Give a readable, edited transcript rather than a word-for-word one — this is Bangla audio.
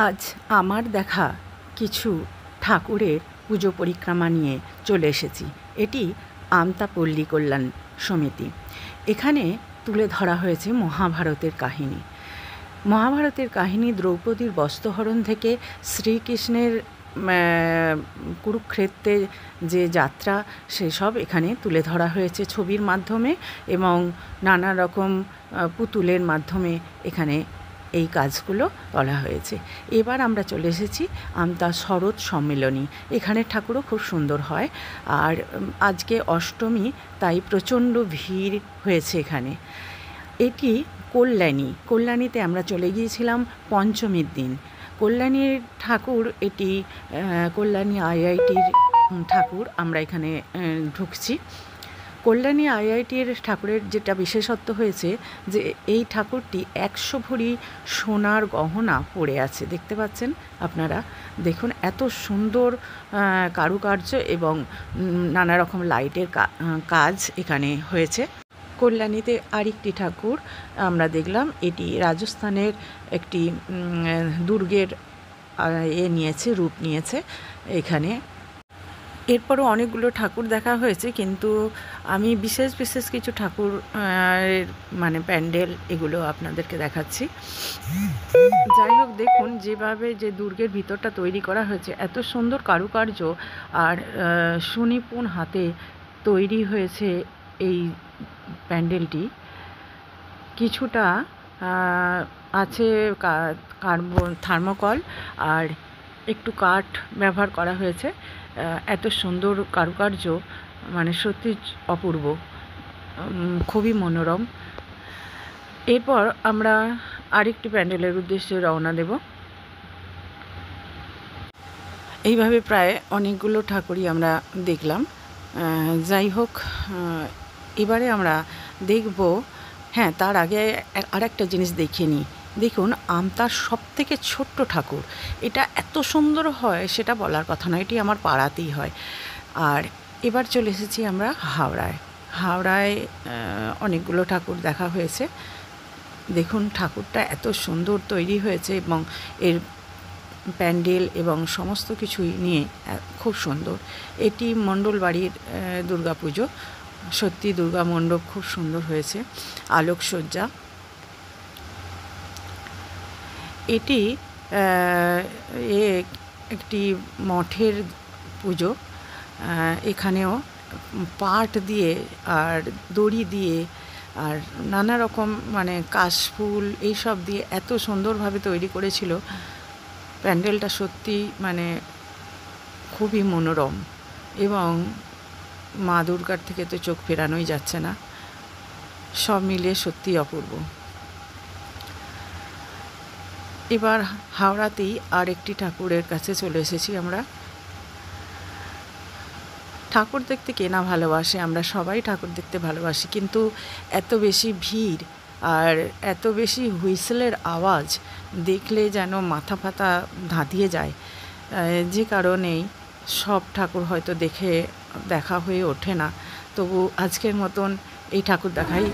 আজ আমার দেখা কিছু ঠাকুরের পুজো পরিক্রমা নিয়ে চলে এসেছি। এটি আমতা পল্লী কল্যাণ সমিতি। এখানে তুলে ধরা হয়েছে মহাভারতের কাহিনী। মহাভারতের কাহিনী দ্রৌপদীর বস্ত্রহরণ থেকে শ্রীকৃষ্ণের কুরুক্ষেত্রে যে যাত্রা সেসব এখানে তুলে ধরা হয়েছে ছবির মাধ্যমে এবং নানা রকম পুতুলের মাধ্যমে এখানে এই কাজগুলো করা হয়েছে। এবার আমরা চলে এসেছি আমতা শরৎ সম্মেলনী। এখানে ঠাকুরও খুব সুন্দর হয়, আর আজকে অষ্টমী, তাই প্রচণ্ড ভিড় হয়েছে এখানে। এটি কল্যাণীতে আমরা চলে গিয়েছিলাম পঞ্চমীর দিন। কল্যাণীর ঠাকুর এটি কল্যাণী আইআইটির ঠাকুর। আমরা এখানে ঢুকছি। কল্যাণী আইআইটির ঠাকুরের যেটা বিশেষত্ব হয়েছে যে এই ঠাকুরটি 100 ভরি সোনার গহনা পড়ে আছে। দেখতে পাচ্ছেন আপনারা, দেখুন এত সুন্দর কারুকার্য এবং নানা রকম লাইটের কাজ এখানে হয়েছে। কল্যাণীতে আরেকটি ঠাকুর আমরা দেখলাম, এটি রাজস্থানের একটি দুর্গের রূপ নিয়েছে এখানে। এরপরও অনেকগুলো ঠাকুর দেখা হয়েছে, কিন্তু আমি বিশেষ কিছু ঠাকুর প্যান্ডেল এগুলো আপনাদেরকে দেখাচ্ছি। যাই হোক, দেখুন যেভাবে যে দুর্গের ভিতরটা তৈরি করা হয়েছে, এত সুন্দর কারুকার্য আর সুনিপুণ হাতে তৈরি হয়েছে এই প্যান্ডেলটি। কিছুটা আছে থার্মোকল আর একটু কাঠ ব্যবহার করা হয়েছে। এত সুন্দর কারুকার্য, সত্যি অপূর্ব, খুবই মনোরম। এরপর আমরা আরেকটি প্যান্ডেলের উদ্দেশ্যে রওনা দেব। এইভাবে প্রায় অনেকগুলো ঠাকুরই আমরা দেখলাম। যাই হোক, এবারে আমরা দেখব, তার আগে আরেকটা জিনিস দেখে নিই। দেখুন, আমতার সবথেকে ছোট্ট ঠাকুর। এটা এত সুন্দর হয় সেটা বলার কথা নয়, এটি আমার পাড়াতেই হয়। আর এবার চলে এসেছি আমরা হাওড়ায় অনেকগুলো ঠাকুর দেখা হয়েছে। দেখুন ঠাকুরটা এত সুন্দর তৈরি হয়েছে এবং এর প্যান্ডেল এবং সমস্ত কিছুই নিয়ে খুব সুন্দর। এটি মণ্ডল বাড়ির দুর্গাপুজো। সত্যি দুর্গা মণ্ডপ খুব সুন্দর হয়েছে, আলোকসজ্জা। এটি একটি মঠের পুজো। এখানেও পাট দিয়ে আর দড়ি দিয়ে আর নানা রকম কাশফুল এইসব দিয়ে এত সুন্দরভাবে তৈরি করেছিল প্যান্ডেলটা। সত্যি খুবই মনোরম এবং মা দুর্গার থেকে তো চোখ ফেরানোই যাচ্ছে না। সব মিলিয়ে সত্যি অপূর্ব। এবার হাওড়াতেই আর একটি ঠাকুরের কাছে চলে এসেছি আমরা। ঠাকুর দেখতে কে না ভালোবাসে, আমরা সবাই ঠাকুর দেখতে ভালোবাসি, কিন্তু এত বেশি ভিড় আর এত বেশি হুইসেলের আওয়াজ দেখলে যেন মাথা ফাতা ধাঁধিয়ে যায়। যে কারণেই সব ঠাকুর হয়তো দেখা হয়ে ওঠে না। তবু আজকের মতন এই ঠাকুর দেখাই